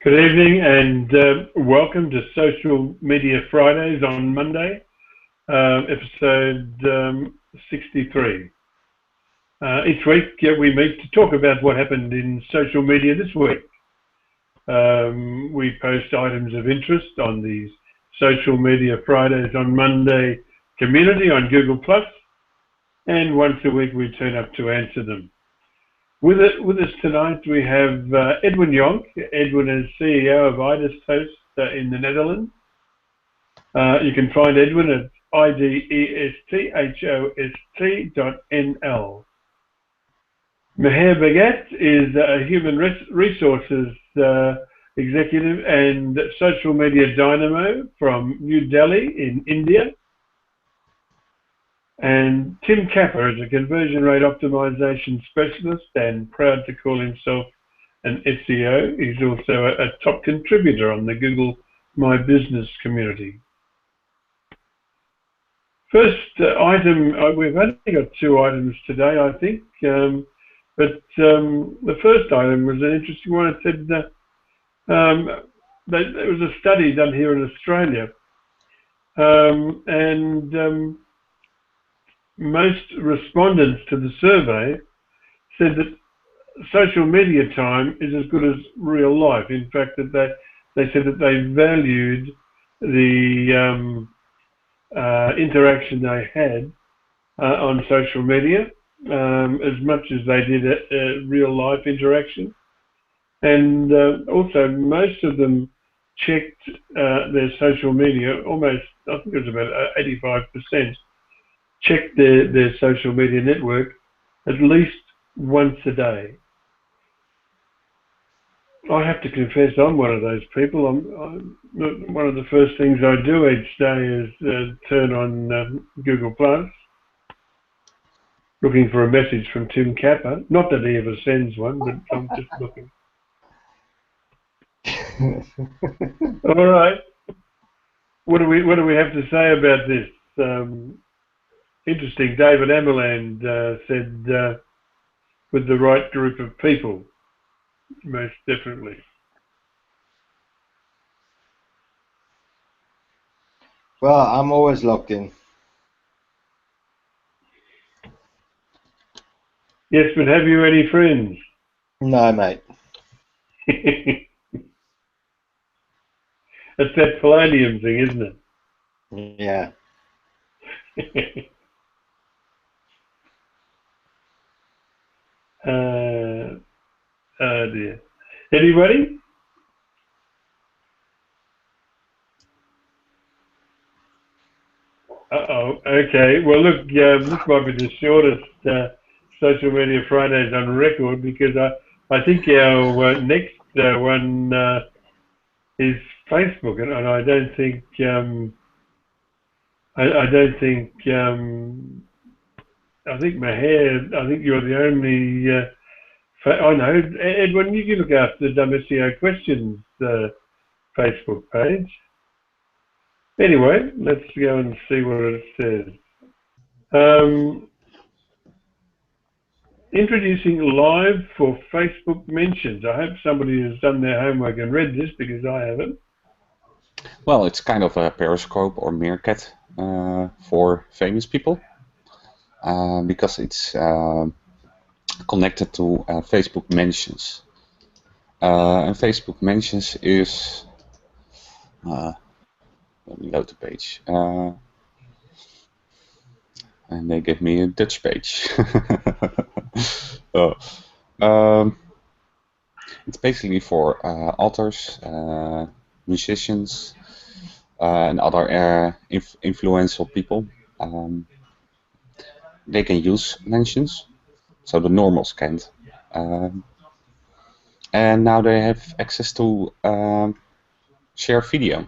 Good evening and welcome to Social Media Fridays on Monday, episode 63. Each week we meet to talk about what happened in social media this week. We post items of interest on the Social Media Fridays on Monday community on Google+, and once a week we turn up to answer them. With us tonight we have Edwin Jonk. Edwin is CEO of IDESTHOST in the Netherlands. You can find Edwin at idesthost.nl. Meher Bhagat is a human resources executive and social media dynamo from New Delhi in India. And Tim Capper is a conversion rate optimization specialist and proud to call himself an SEO. He's also a top contributor on the Google My Business community. First item, we've only got two items today, I think, but the first item was an interesting one. It said there was a study done here in Australia, and most respondents to the survey said that social media time is as good as real life. In fact, that they said that they valued the interaction they had on social media as much as they did a real life interaction. And also most of them checked their social media, almost, I think it was about 85%, check their social media network at least once a day. I have to confess I'm one of those people. I'm one of the first things I do each day is turn on Google+, looking for a message from Tim Capper. Not that he ever sends one, but I'm just looking. All right. What do we have to say about this? Interesting. David Amerland said, with the right group of people, most definitely. Well, I'm always logged in. Yes, but have you any friends? No, mate. It's that palladium thing, isn't it? Yeah. Oh dear. Anybody? Uh-oh. Okay. Well, look, this might be the shortest Social Media Fridays on record, because I think our next one is Facebook, and I don't think I think Meher, I think you're the only. I know, Edwin, you can look after the WSEO Questions Facebook page. Anyway, let's go and see what it says. Introducing live for Facebook mentions. I hope somebody has done their homework and read this, because I haven't. Well, it's kind of a Periscope or Meerkat for famous people, because it's connected to Facebook mentions. And Facebook mentions is, let me load the page, and they give me a Dutch page. It's basically for authors, musicians, and other influential people. They can use mentions, so the normals can't. And now they have access to share video.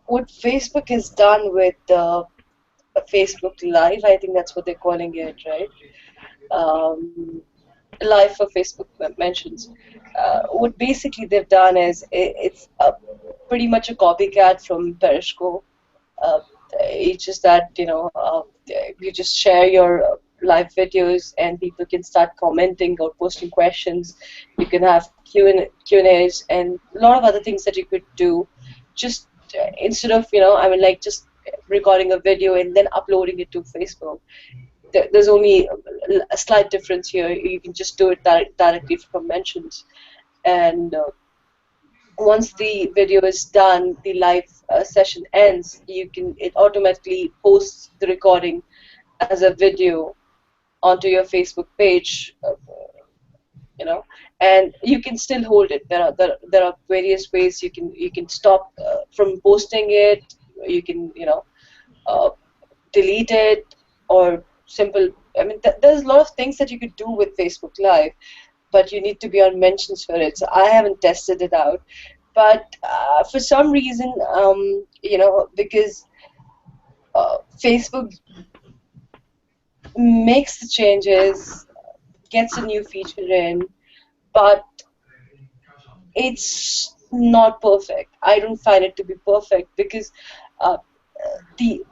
What Facebook has done with Facebook Live, I think that's what they're calling it, right? Live for Facebook mentions. What basically they've done is it's pretty much a copycat from Periscope. Uh, it's just that you just share your live videos and people can start commenting or posting questions. You can have Q&As and a lot of other things that you could do. Just instead of just recording a video and then uploading it to Facebook. There's only a slight difference here. You can just do it directly from mentions, and once the video is done, the live session ends. It automatically posts the recording as a video onto your Facebook page, and you can still hold it. There are various ways you can stop from posting it. You can uh, delete it or simple. I mean, there's a lot of things that you could do with Facebook Live, but you need to be on mentions for it. So I haven't tested it out, but for some reason, because Facebook makes the changes, gets a new feature in, but it's not perfect. I don't find it to be perfect because uh, the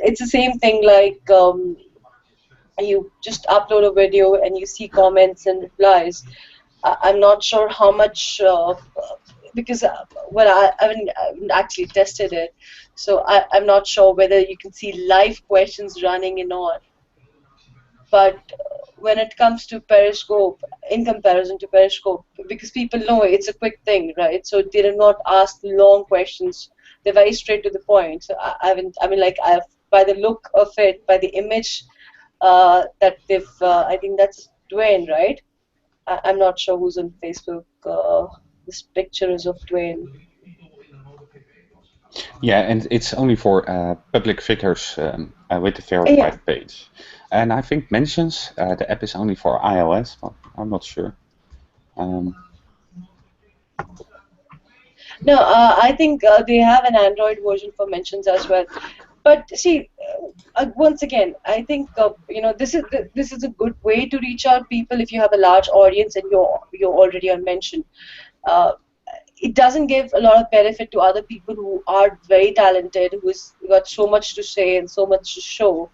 it's the same thing like you just upload a video and you see comments and replies. I'm not sure how much because I haven't actually tested it, so I'm not sure whether you can see live questions running or not. But when it comes to Periscope, in comparison to Periscope, because people know it's a quick thing, right? So they do not ask long questions. They're very straight to the point. So I haven't. I mean, like by the look of it, by the image that they've. I think that's Dwayne, right? I'm not sure who's on Facebook. This picture is of Dwayne. Yeah, and it's only for public figures with the verified Yeah. page. And I think mentions, the app is only for iOS, but I'm not sure. No, I think they have an Android version for mentions as well. But see, once again, I think this is a good way to reach out people if you have a large audience and you're already on mention. Uh, it doesn't give a lot of benefit to other people who are very talented, who's got so much to say and so much to show.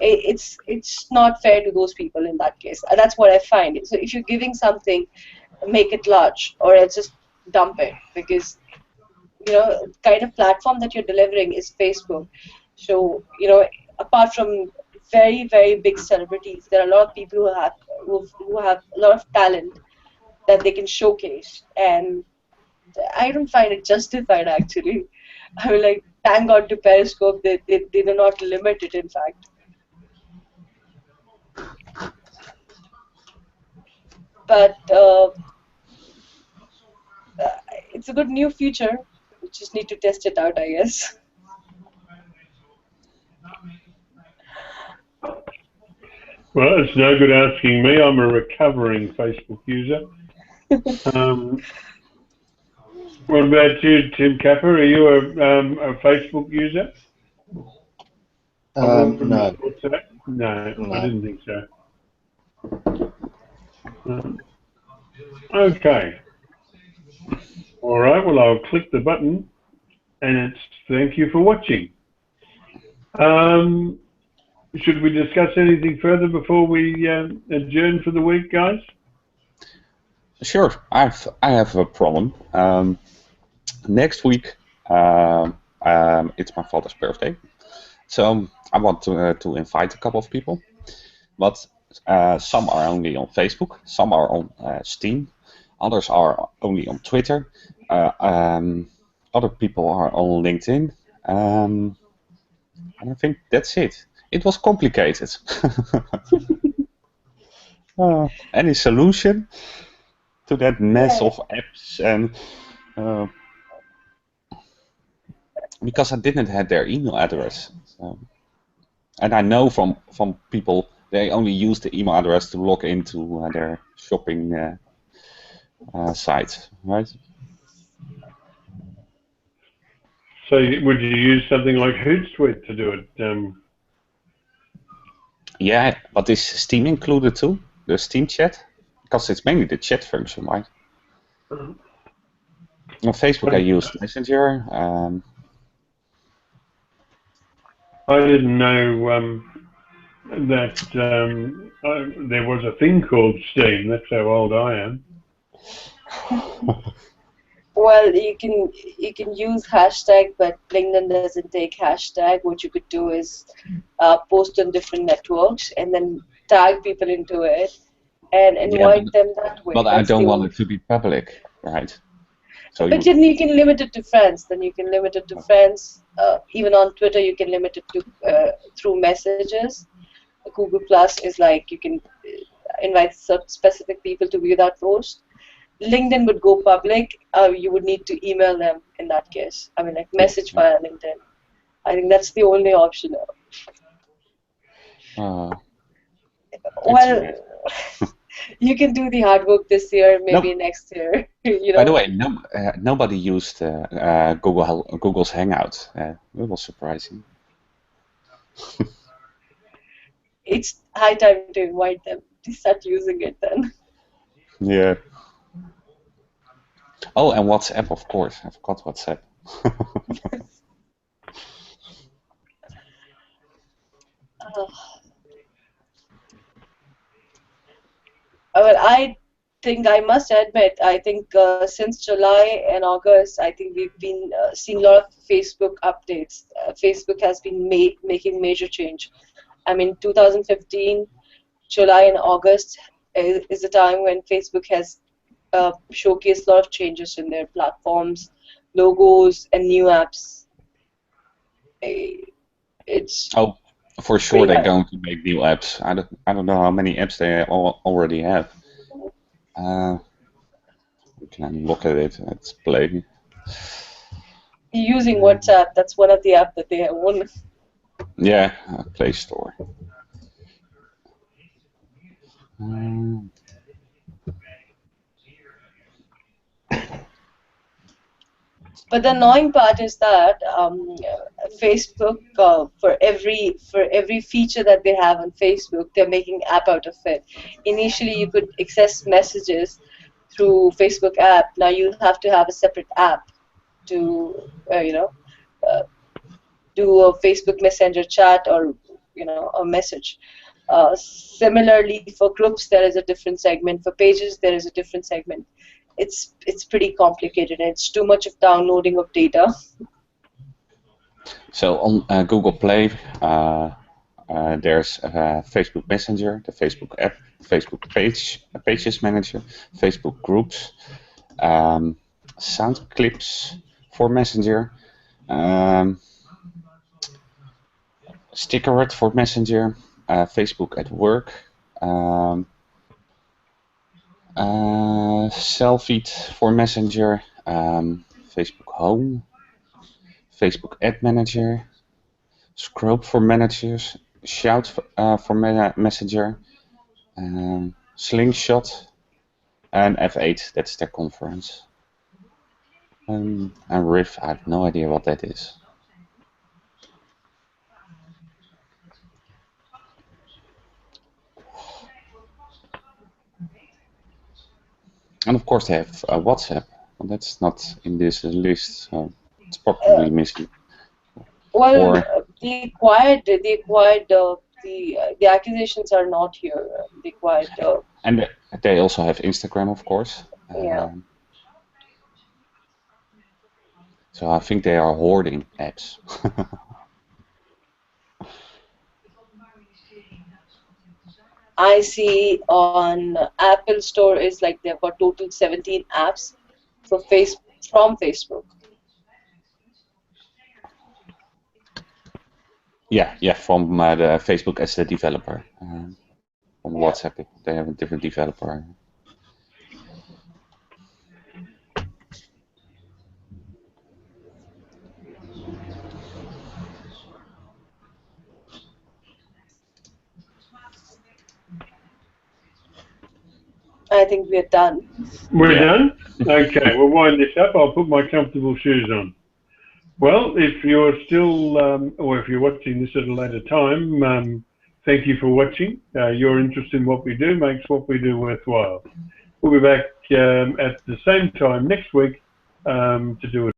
It's not fair to those people in that case. That's what I find. So if you're giving something, make it large, or else just dump it because kind of platform that you're delivering is Facebook. So apart from very very big celebrities, there are a lot of people who have a lot of talent that they can showcase, and I don't find it justified actually. I mean, like, thank God to Periscope, they do not limit it, in fact. But it's a good new feature. We just need to test it out, I guess. Well, it's no good asking me. I'm a recovering Facebook user. What about you, Tim Capper? Are you a Facebook user? No. No, No. I didn't think so. Okay. All right. Well, I'll click the button, and it's thank you for watching. Should we discuss anything further before we adjourn for the week, guys? Sure, I have a problem. Next week, it's my father's birthday, so I want to invite a couple of people, but some are only on Facebook, some are on Steam, others are only on Twitter, other people are on LinkedIn, and I think that's it. It was complicated. Any solution to that mess of apps? And because I didn't have their email address, and I know from people they only use the email address to log into their shopping sites, right? So would you use something like Hootsuite to do it? Yeah, but is Steam included too? The Steam chat? Because it's mainly the chat function, right? On Facebook, I used Messenger. I didn't know that there was a thing called Steam. That's how old I am. Well, you can use hashtag, but LinkedIn doesn't take hashtag. What you could do is post on different networks and then tag people into it and Yeah, invite them that way. but I That's don't the want only. it to be public, right? So But then you can limit it to friends. Then you can limit it to friends. Even on Twitter, you can limit it to through messages. Google Plus is like you can invite specific people to view that post. LinkedIn would go public. You would need to email them in that case. I mean, like message via LinkedIn. I think that's the only option. Well, you can do the hard work this year, maybe next year. By the way, nobody used Google's Hangout. It was surprising. It's high time to invite them to start using it then. Yeah. Oh, and WhatsApp, of course. I forgot WhatsApp. Well, I think I must admit, I think since July and August, I think we've been seeing a lot of Facebook updates. Facebook has been making major change. I mean, 2015, July and August is the time when Facebook has showcased a lot of changes in their platforms, logos, and new apps. It's for sure they're going to make new apps. I don't know how many apps they already have. We can look at it. It's Play. Using WhatsApp, that's one of the apps that they own. Yeah, Play Store. But the annoying part is that Facebook, for every feature that they have on Facebook, they're making app out of it. Initially, you could access messages through Facebook app. Now you have to have a separate app to do a Facebook Messenger chat or a message. Similarly, for groups, there is a different segment. For pages, there is a different segment. It's pretty complicated, and it's too much of downloading of data. So on Google Play, there's Facebook Messenger, the Facebook app, Facebook Pages Manager, Facebook Groups, sound clips for Messenger, Stickered for Messenger, Facebook at Work, Selfie for Messenger, Facebook Home, Facebook Ad Manager, Scrope for Managers, Shout for Messenger, Slingshot, and F8, that's their conference. And Riff, I have no idea what that is. And of course they have WhatsApp, but that's not in this list, so it's probably missing. Well, they acquired the accusations are not here. They acquired. And they also have Instagram, of course. Yeah. So I think they are hoarding apps. I see on Apple Store is like they've got total 17 apps from Facebook. Yeah, from the Facebook as the developer. From WhatsApp, they have a different developer. I think we're done. We're done? Okay, we'll wind this up. I'll put my comfortable shoes on. Well, if you're still, or if you're watching this at a later time, thank you for watching. Your interest in what we do makes what we do worthwhile. We'll be back at the same time next week to do